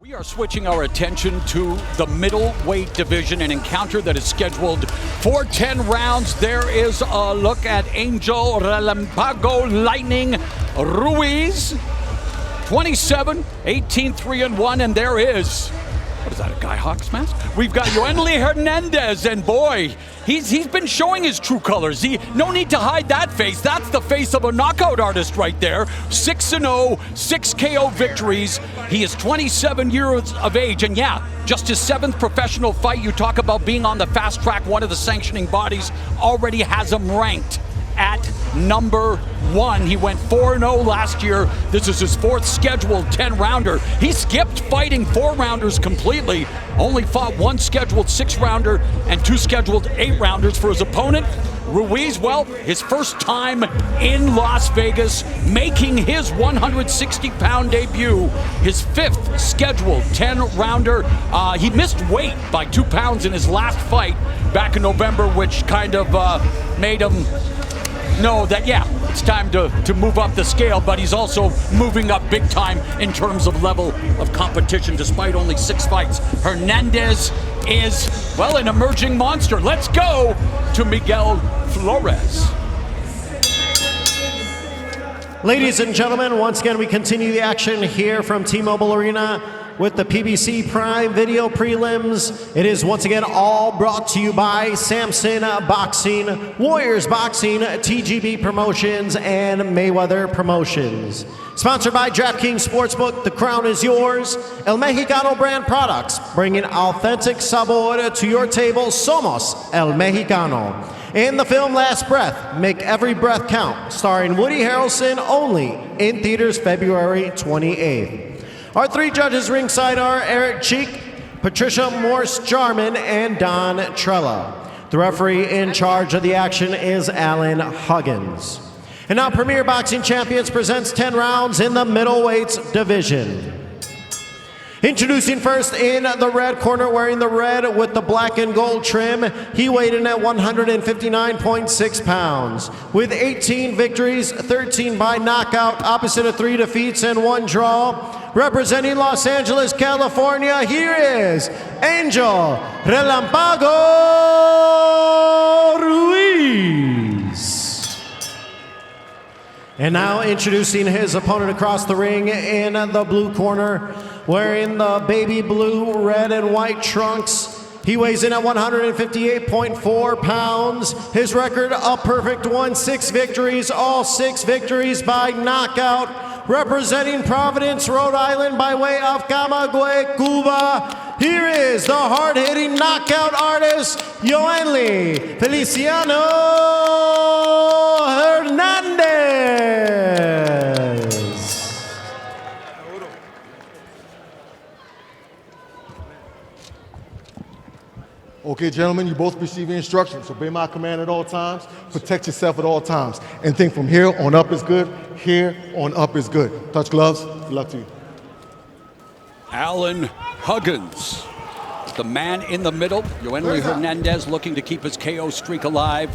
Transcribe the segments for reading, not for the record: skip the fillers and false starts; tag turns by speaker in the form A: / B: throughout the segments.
A: We are switching our attention to the middleweight division, an encounter that is scheduled for 10 rounds. There is a look at Angel Lightning Ruiz, 27, 18, 3-1, and there is, what is that, a Guy Hawks mask? We've got Yoenli Hernandez, and boy, he's been showing his true colors. No need to hide that face. That's the face of a knockout artist right there. 6-0, 6 KO victories. He is 27 years of age, and yeah, just his 7th professional fight. You talk about being on the fast track. One of the sanctioning bodies already has him ranked at number 1. He went 4-0 last year. This is his 4th scheduled 10-rounder. He skipped fighting 4-rounders completely. Only fought 1 scheduled 6-rounder and 2 scheduled 8-rounders for his opponent. Ruiz, well, his first time in Las Vegas, making his 160-pound debut, his 5th scheduled 10-rounder. He missed weight by 2 pounds in his last fight back in November, which kind of made him know that, yeah, it's time to move up the scale, but he's also moving up big time in terms of level of competition despite only 6 fights. Hernandez is, well, an emerging monster. Let's go to Miguel Flores.
B: Ladies and gentlemen, once again, we continue the action here from T-Mobile Arena with the PBC Prime Video Prelims. It is once again all brought to you by Samson Boxing, Warriors Boxing, TGB Promotions, and Mayweather Promotions. Sponsored by DraftKings Sportsbook, the crown is yours. El Mexicano brand products, bringing authentic sabor to your table. Somos El Mexicano. And the film Last Breath, Make Every Breath Count, starring Woody Harrelson, only in theaters February 28th. Our 3 judges ringside are Eric Cheek, Patricia Morse-Jarman, and Don Trella. The referee in charge of the action is Alan Huggins. And now Premier Boxing Champions presents 10 rounds in the middleweights division. Introducing first in the red corner, wearing the red with the black and gold trim, he weighed in at 159.6 pounds. With 18 victories, 13 by knockout, opposite of 3 defeats and 1 draw. Representing Los Angeles, California, here is Angel Ruiz. And now introducing his opponent across the ring in the blue corner, wearing the baby blue, red, and white trunks. He weighs in at 158.4 pounds. His record, a perfect 1, 6 victories, all 6 victories by knockout. Representing Providence, Rhode Island, by way of Camagüey, Cuba, here is the hard-hitting knockout artist, Yoenli Feliciano Hernandez.
C: Okay, gentlemen, you both receiving instructions. Obey my command at all times. Protect yourself at all times. And think from here on up is good. Here on up is good. Touch gloves. Good luck to you.
A: Alan Huggins, the man in the middle. Yoenli Hernandez looking to keep his KO streak alive.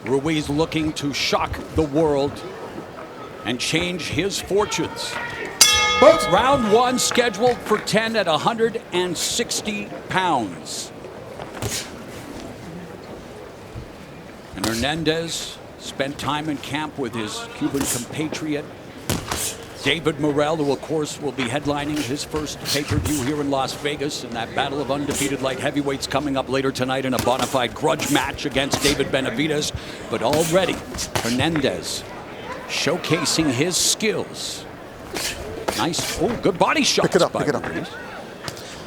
A: Ruiz looking to shock the world and change his fortunes. Round 1 scheduled for 10 at 160 pounds. And Hernandez spent time in camp with his Cuban compatriot, David Morrell, who of course will be headlining his first pay-per-view here in Las Vegas in that battle of undefeated light heavyweights coming up later tonight in a bona fide grudge match against David Benavidez. But already, Hernandez showcasing his skills. Nice, oh, good body shots.
C: Pick it up, pick it up.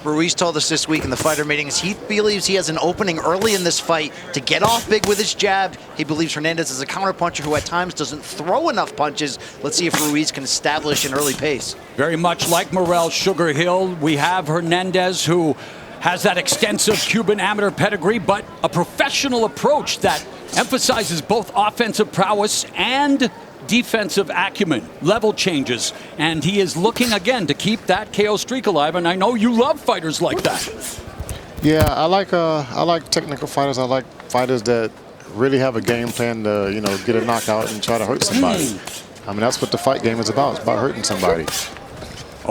D: Ruiz told us this week in the fighter meetings he believes he has an opening early in this fight to get off big with his jab. He believes Hernandez is a counterpuncher who at times doesn't throw enough punches. Let's see if Ruiz can establish an early pace.
A: Very much like Morrell, Sugar Hill, we have Hernandez, who has that extensive Cuban amateur pedigree, but a professional approach that emphasizes both offensive prowess and defensive acumen, level changes, and he is looking again to keep that KO streak alive, and I know you love fighters like that.
E: Yeah, I like technical fighters. I like fighters that really have a game plan to, you know, get a knockout and try to hurt somebody. I mean, that's what the fight game is about. It's about hurting somebody.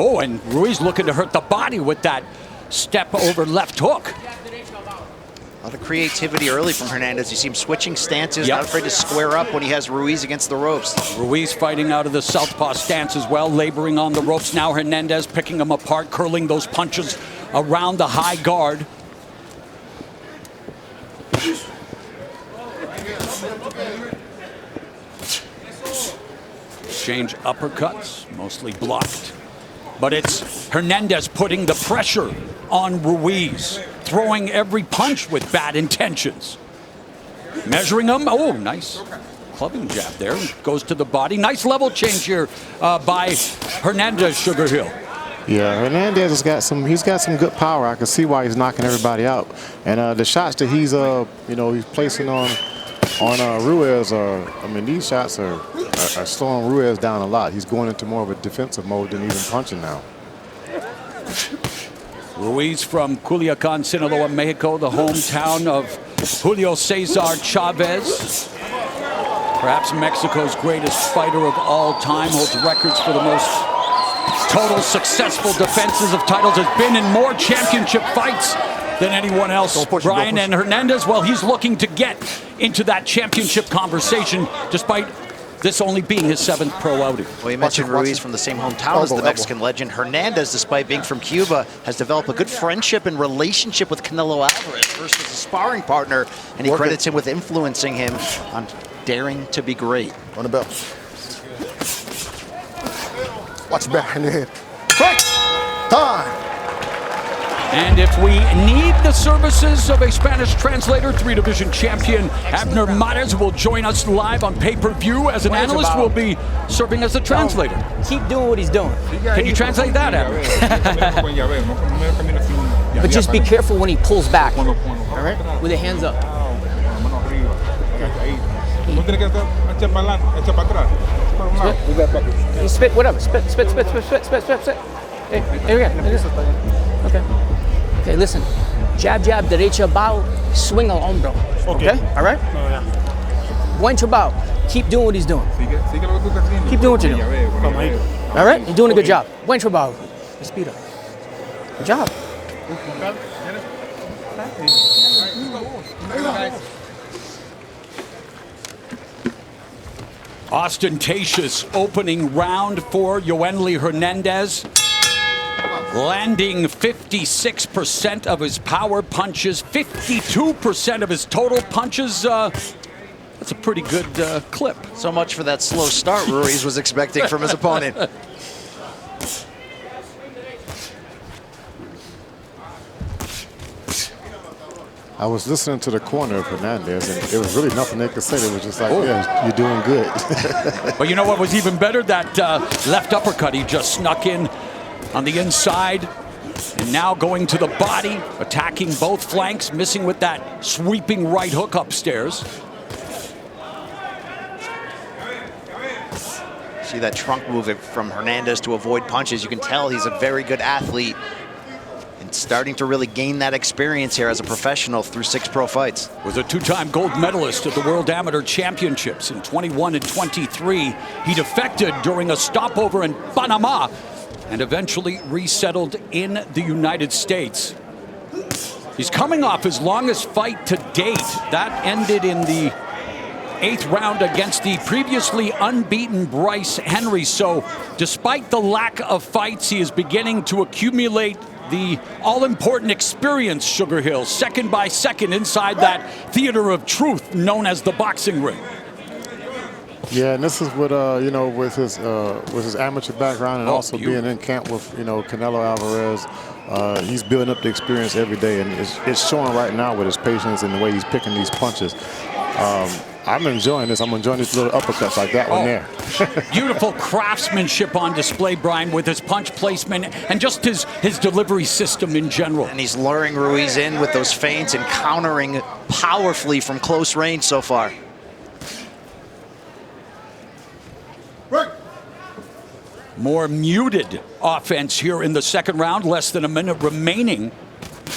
A: Oh, and Ruiz looking to hurt the body with that step over left hook.
D: A lot of creativity early from Hernandez. You see him switching stances,
A: Yep.
D: not afraid to square up when he has Ruiz against the ropes.
A: Ruiz fighting out of the southpaw stance as well, laboring on the ropes. Now Hernandez picking him apart, curling those punches around the high guard. Exchange uppercuts, mostly blocked. But it's Hernandez putting the pressure on Ruiz, throwing every punch with bad intentions. Measuring him. Oh, nice clubbing jab there. Goes to the body. Nice level change here by Hernandez, Sugar Hill.
E: Yeah, Hernandez has got some. He's got some good power. I can see why he's knocking everybody out. And the shots that he's he's placing on Ruiz these shots are slowing Ruiz down a lot. He's going into more of a defensive mode than even punching now.
A: Ruiz from Culiacan, Sinaloa, Mexico, the hometown of Julio Cesar Chavez. Perhaps Mexico's greatest fighter of all time, holds records for the most total successful defenses of titles, has been in more championship fights than anyone else. Brian, and Hernandez, well, he's looking to get into that championship conversation despite this only being his 7th pro outing.
D: Well, you mentioned Ruiz from the same hometown as the Mexican legend. Hernandez, despite being from Cuba, has developed a good friendship and relationship with Canelo Alvarez, first as a sparring partner, and he credits him with influencing him on daring to be great.
C: On the bell. Watch your back in your head. Break! Time!
A: And if we need the services of a Spanish translator, 3-division champion Abner Mares will join us live on pay-per-view as an analyst. Will be serving as a translator.
F: Keep doing what he's doing.
A: Can you translate that, Abner?
F: But just be careful when he pulls back. All right? With the hands up. You spit, whatever. Spit. Hey, here we go. Listen. Okay, listen. Jab, derecha, bow, swing al hombro. Okay? All right? Buen trabajo. Keep doing what he's doing. Keep doing what you're doing. All right? You're doing a good job. Buen trabajo. Speed up. Good job.
A: Ostentatious opening round for Yoenli Hernandez. Landing 56% of his power punches, 52% of his total punches. That's a pretty good clip.
D: So much for that slow start Ruiz was expecting from his opponent.
E: I was listening to the corner of Hernandez, and there was really nothing they could say. They were just like, yeah, you're doing good.
A: But you know what was even better? That left uppercut he just snuck in on the inside. And now going to the body, attacking both flanks, missing with that sweeping right hook upstairs.
D: See that trunk move from Hernandez to avoid punches. You can tell he's a very good athlete and starting to really gain that experience here as a professional through 6 pro fights.
A: Was a 2-time gold medalist at the World Amateur Championships in 21 and 23. He defected during a stopover in Panama and eventually resettled in the United States. He's coming off his longest fight to date. That ended in the 8th round against the previously unbeaten Bryce Henry. So despite the lack of fights, he is beginning to accumulate the all-important experience, Sugar Hill, second by second inside that theater of truth known as the boxing ring.
E: Yeah, and this is what with his amateur background and also being in camp with Canelo Alvarez, he's building up the experience every day, and it's showing right now with his patience and the way he's picking these punches. I'm enjoying this. I'm enjoying these little uppercuts like that one there.
A: Beautiful craftsmanship on display, Brian, with his punch placement and just his delivery system in general.
D: And he's luring Ruiz in with those feints and countering powerfully from close range so far.
A: More muted offense here in the second round. Less than a minute remaining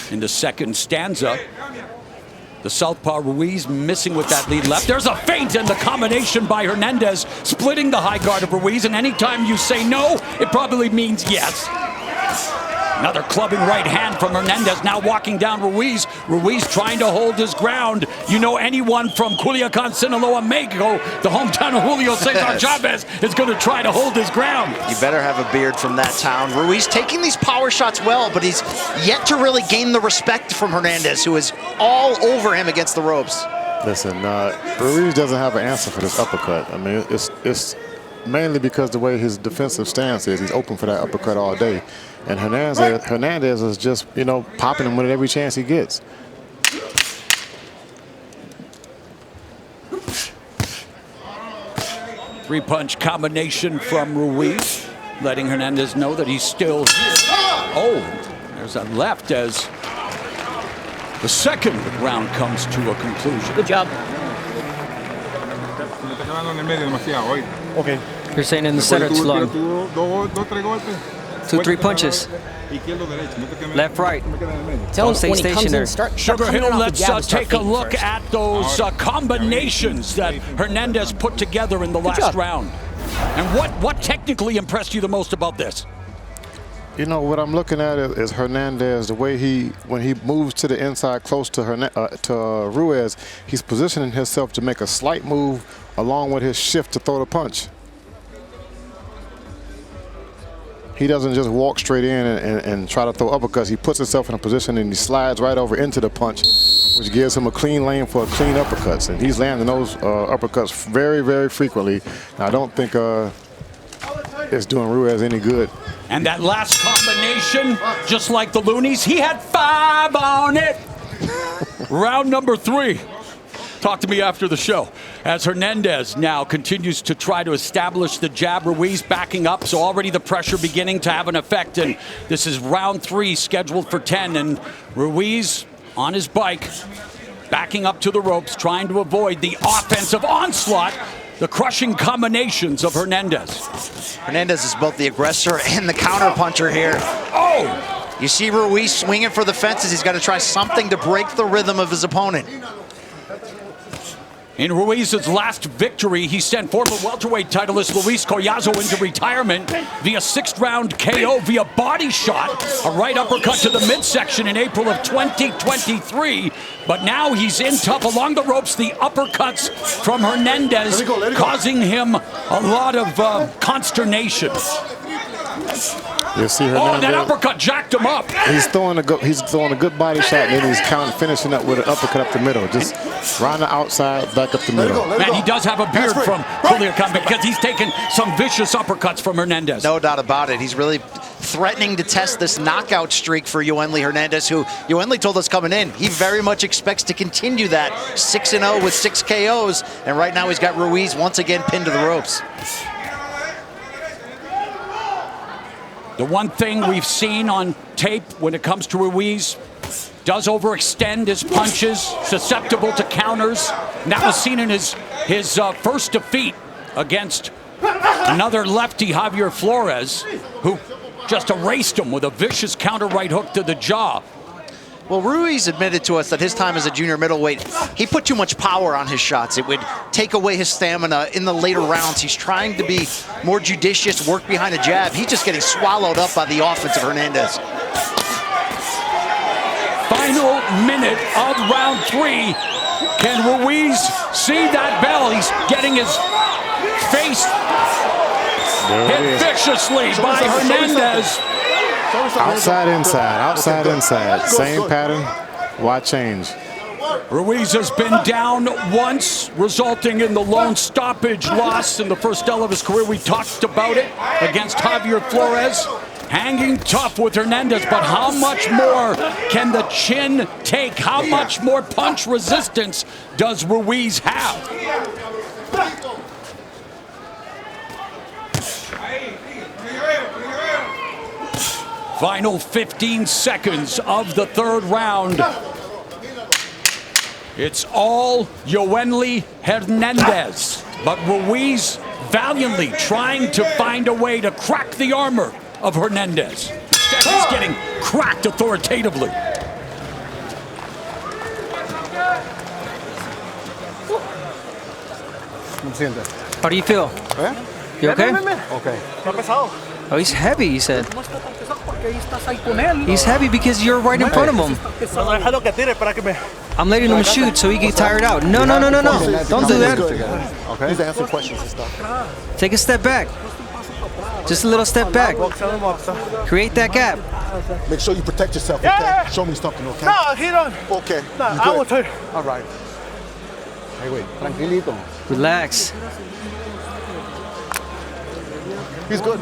A: in the second stanza. The southpaw Ruiz missing with that lead left. There's a feint and the combination by Hernandez, splitting the high guard of Ruiz. And anytime you say no, it probably means yes. Another clubbing right hand from Hernandez, now walking down Ruiz. Ruiz trying to hold his ground. You know, anyone from Culiacan, Sinaloa, Mexico, the hometown of Julio Cesar Chavez, is going to try to hold his ground.
D: You better have a beard from that town. Ruiz taking these power shots well, but he's yet to really gain the respect from Hernandez, who is all over him against the ropes.
E: Listen, Ruiz doesn't have an answer for this uppercut. I mean, it's mainly because the way his defensive stance is. He's open for that uppercut all day. And Hernandez is just, you know, popping him with every chance he gets.
A: Three-punch combination from Ruiz, letting Hernandez know that he's still here. Oh, there's a left as the second round comes to a conclusion.
F: Good job.
G: Okay.
H: You're saying in the center it's long. 2-3 punches. Left, right.
F: Tell him
H: stay
F: when he comes
H: stationary.
F: in, start
A: Sugar
F: coming
A: Hill,
F: off the
A: let's
F: jab and start
A: take a
F: feinting
A: look
F: first.
A: at those combinations that Hernandez put together in the last
F: job.
A: round. And what technically impressed you the most about this?
E: You know, what I'm looking at is Hernandez, the way when he moves to the inside close to Ruiz, he's positioning himself to make a slight move along with his shift to throw the punch. He doesn't just walk straight in and try to throw uppercuts. He puts himself in a position and he slides right over into the punch, which gives him a clean lane for clean uppercuts. And he's landing those uppercuts very, very frequently. And I don't think it's doing Ruiz any good.
A: And that last combination, just like the Loonies, he had 5 on it. Round number 3. Talk to me after the show. As Hernandez now continues to try to establish the jab, Ruiz backing up, so already the pressure beginning to have an effect. And this is round 3 scheduled for 10. And Ruiz on his bike, backing up to the ropes, trying to avoid the offensive onslaught, the crushing combinations of Hernandez.
D: Hernandez is both the aggressor and the counterpuncher here.
A: Oh!
D: You see Ruiz swinging for the fences. He's got to try something to break the rhythm of his opponent.
A: In Ruiz's last victory, he sent former welterweight titleist Luis Collazo into retirement via 6th round KO via body shot, a right uppercut to the midsection in April of 2023. But now he's in tough along the ropes, the uppercuts from Hernandez causing him a lot of consternation.
E: You see
A: Oh, that uppercut jacked him up.
E: He's throwing a good body shot, and then he's finishing up with an uppercut up the middle. Just round the outside, back up the middle.
A: Man, he does have a beard from Culiacan because he's taken some vicious uppercuts from Hernandez.
D: No doubt about it. He's really threatening to test this knockout streak for Yoenli Hernandez, who Yoenli told us coming in, he very much expects to continue that 6-0 with 6 KOs. And right now he's got Ruiz once again pinned to the ropes.
A: The one thing we've seen on tape when it comes to Ruiz, does overextend his punches, susceptible to counters. And that was seen in his first defeat against another lefty, Javier Flores, who just erased him with a vicious counter right hook to the jaw.
D: Well, Ruiz admitted to us that his time as a junior middleweight, he put too much power on his shots. It would take away his stamina in the later rounds. He's trying to be more judicious, work behind the jab. He's just getting swallowed up by the offense of Hernandez.
A: Final minute of round 3. Can Ruiz see that bell? He's getting his face hit viciously by Hernandez.
E: Outside, inside, outside, inside. Same pattern. Why change?
A: Ruiz has been down once, resulting in the lone stoppage loss in the first L of his career. We talked about it against Javier Flores. Hanging tough with Hernandez, but how much more can the chin take? How much more punch resistance does Ruiz have? Final 15 seconds of the 3rd round. It's all Yoenli Hernandez, but Ruiz valiantly trying to find a way to crack the armor of Hernandez. Instead, he's getting cracked authoritatively.
H: How do you feel? You okay?
C: Okay.
H: Oh, he's heavy, he said. He's heavy because you're right in front of him. I'm letting him shoot so he gets tired out. No. Don't do that.
C: Okay. He's asking questions and stuff.
H: Take a step back. Just a little step back. Create that gap.
C: Make sure you protect yourself, okay? Show me something, okay?
I: No, he don't.
C: Okay.
I: No, I will tell you.
C: All right. Hey, wait. Tranquilito.
H: Relax.
C: He's good.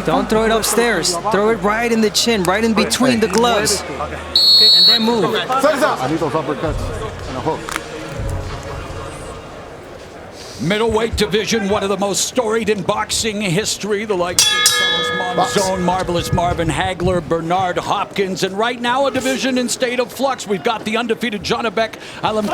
H: Don't throw it upstairs. Throw it right in the chin, right in between the gloves. And then move.
C: I need those uppercuts and a hook.
A: Middleweight division, one of the most storied in boxing history. The likes of Monzon, Marvelous Marvin Hagler, Bernard Hopkins, and right now a division in state of flux. We've got the undefeated Janabek Alim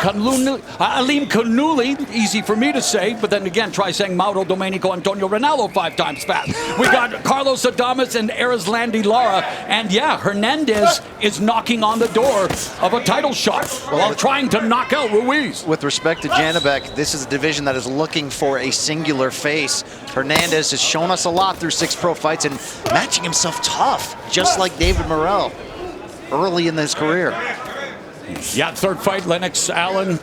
A: Kanuli, easy for me to say, but then again, try saying Mauro Domenico Antonio Ronaldo 5 times fast. We got Carlos Adames and Erislandy Lara, and yeah, Hernandez is knocking on the door of a title shot while trying to knock out Ruiz.
D: With respect to Janabek, this is a division that is looking for a singular face. Hernandez has shown us a lot through 6 pro fights and matching himself tough, just like David Morrell early in his career.
A: Yeah, third fight, Lennox Allen,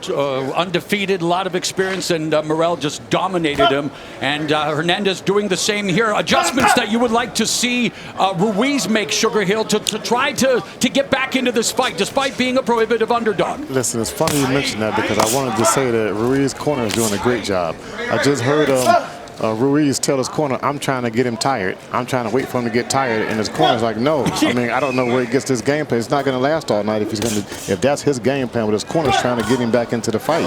A: undefeated, a lot of experience, and Morrell just dominated him. And Hernandez doing the same here. Adjustments that you would like to see Ruiz make, Sugar Hill, to try to get back into this fight, despite being a prohibitive underdog.
E: Listen, it's funny you mentioned that because I wanted to say that Ruiz's corner is doing a great job. I just heard Ruiz tell his corner, I'm trying to get him tired. I'm trying to wait for him to get tired. And his corner's like, no. I mean, I don't know where he gets this game plan. It's not going to last all night if that's his game plan, but his corner's trying to get him back into the fight.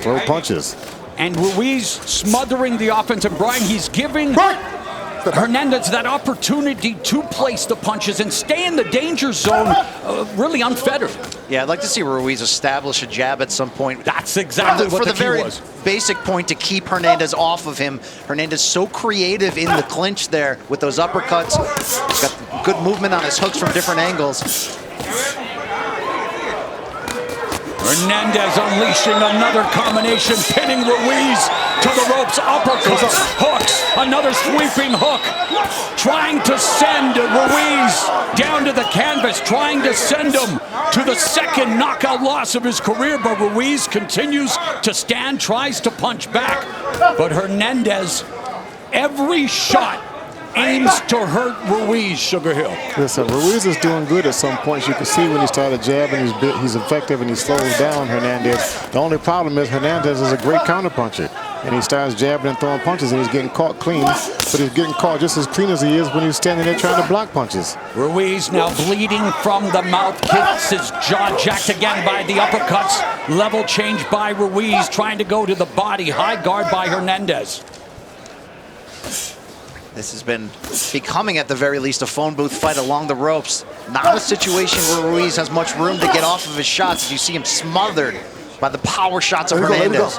E: Throw punches.
A: And Ruiz smothering the offense. And Brian, he's giving Hernandez that opportunity to place the punches and stay in the danger zone, really unfettered.
D: Yeah, I'd like to see Ruiz establish a jab at some point.
A: That's exactly what the key was.
D: For the very basic point to keep Hernandez off of him. Hernandez so creative in the clinch there with those uppercuts. He's got good movement on his hooks from different angles.
A: Hernandez unleashing another combination, pinning Ruiz to the ropes, uppercuts, hooks, another sweeping hook, trying to send Ruiz down to the canvas, trying to send him to the second knockout loss of his career, but Ruiz continues to stand, tries to punch back, but Hernandez, every shot aims to hurt Ruiz, Sugar Hill.
E: Listen, Ruiz is doing good at some points. You can see when he started jabbing, he's effective and he slows down Hernandez. The only problem is Hernandez is a great counterpuncher. And he starts jabbing and throwing punches and he's getting caught clean, but he's getting caught just as clean as he is when he's standing there trying to block punches.
A: Ruiz now bleeding from the mouth, kicks his jaw jacked again by the uppercuts. Level change by Ruiz, trying to go to the body. High guard by Hernandez.
D: This has been becoming, at the very least, a phone booth fight along the ropes. Not a situation where Ruiz has much room to get off of his shots. You see him smothered by the power shots of Hernandez.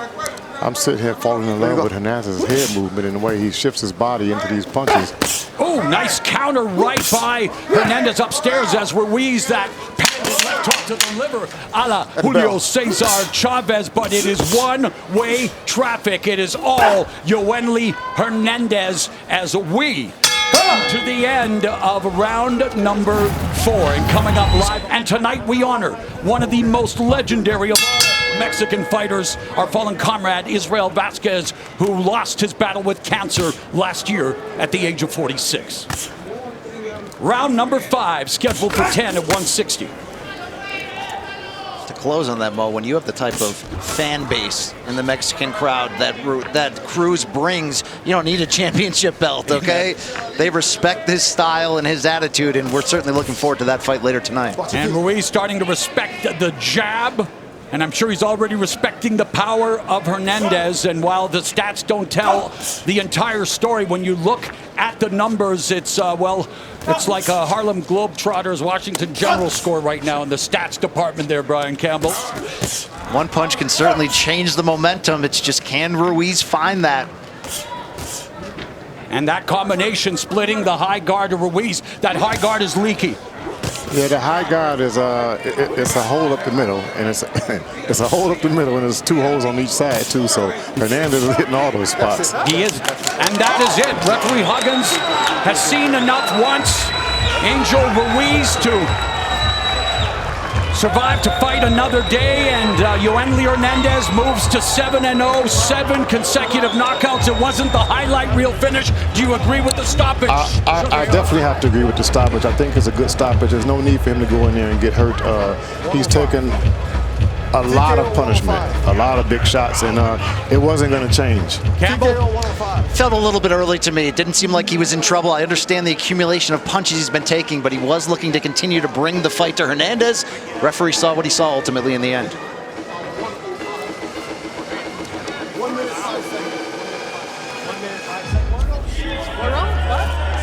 E: I'm sitting here falling in love with Hernandez's head movement and the way he shifts his body into these punches.
A: Oh, nice counter right by Hernandez upstairs as Ruiz, that pounded left hook to the liver a la Julio Cesar Chavez, but it is one-way traffic. It is all Yoenli Hernandez as we come to the end of round number 4. And coming up live, and tonight we honor one of the most legendary of all Mexican fighters, our fallen comrade Israel Vasquez, who lost his battle with cancer last year at the age of 46. Round number 5, scheduled for 10 at 160.
D: To close on that, Mo, when you have the type of fan base in the Mexican crowd that Cruz brings, you don't need a championship belt, okay? They respect his style and his attitude, and we're certainly looking forward to that fight later tonight.
A: And Ruiz starting to respect the jab, and I'm sure he's already respecting the power of Hernandez. And while the stats don't tell the entire story, when you look at the numbers, it's, well, it's like a Harlem Globetrotters Washington General score right now in the stats department there, Brian Campbell.
D: One punch can certainly change the momentum. It's just, can Ruiz find that?
A: And that combination splitting the high guard of Ruiz. That high guard is leaky.
E: Yeah, the high guard is it's a hole up the middle, and it's it's a hole up the middle, and there's 2 holes on each side too. So Hernandez is hitting all those spots.
A: He is, and that is it. Referee Huggins has seen enough once. Angel Ruiz to survive to fight another day, and Yoenli Hernandez moves to 7-0, 7 consecutive knockouts. It wasn't the highlight reel finish. Do you agree with the stoppage?
E: I definitely have to agree with the stoppage. I think it's a good stoppage. There's no need for him to go in there and get hurt. He's taken a lot of punishment, a lot of big shots, and it wasn't going to change.
A: Campbell?
D: Felt a little bit early to me. It didn't seem like he was in trouble. I understand the accumulation of punches he's been taking, but he was looking to continue to bring the fight to Hernandez. Referee saw what he saw ultimately in the end.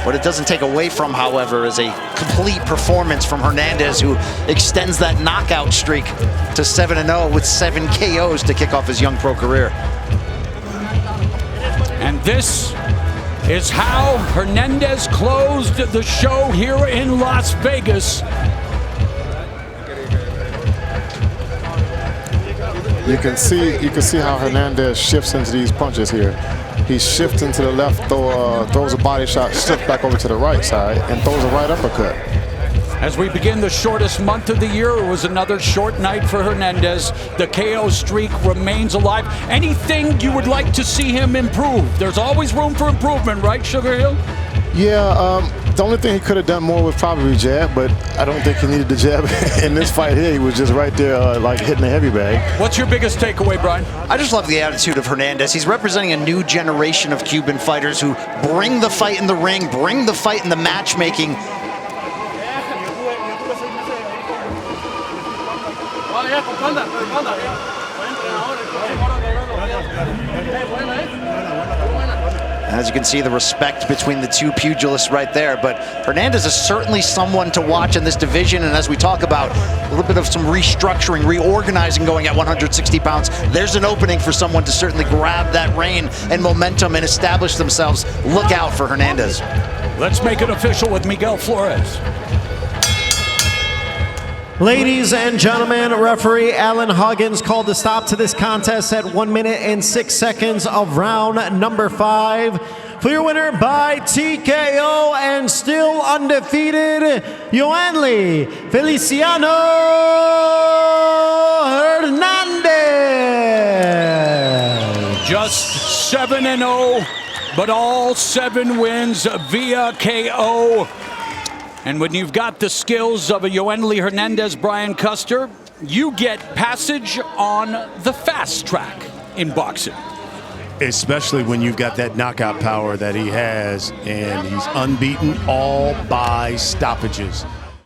D: What it doesn't take away from, however, is a complete performance from Hernandez, who extends that knockout streak to 7-0 with 7 KOs to kick off his young pro career.
A: And this is how Hernandez closed the show here in Las Vegas.
E: You can see how Hernandez shifts into these punches here. He shifts into the left, throws a body shot, shifts back over to the right side, and throws a right uppercut.
A: As we begin the shortest month of the year, it was another short night for Hernandez. The KO streak remains alive. Anything you would like to see him improve? There's always room for improvement, right, Sugar Hill?
E: Yeah, the only thing he could have done more was probably jab, but I don't think he needed the jab in this fight here. He was just right there, like hitting the heavy bag.
A: What's your biggest takeaway, Brian?
D: I just love the attitude of Hernandez. He's representing a new generation of Cuban fighters who bring the fight in the ring, bring the fight in the matchmaking. As you can see, the respect between the two pugilists right there. But Hernandez is certainly someone to watch in this division. And as we talk about a little bit of some restructuring, reorganizing going at 160 pounds, there's an opening for someone to certainly grab that reign and momentum and establish themselves. Look out for Hernandez.
A: Let's make it official with Miguel Flores.
B: Ladies and gentlemen, referee Alan Huggins called the stop to this contest at 1 minute and 6 seconds of round number 5. For your winner by TKO and still undefeated, Yoenli Feliciano Hernandez.
A: Just 7-0, but all 7 wins via KO. And when you've got the skills of a Yoenli Hernandez, Brian Custer, you get passage on the fast track in boxing.
I: Especially when you've got that knockout power that he has, and he's unbeaten all by stoppages.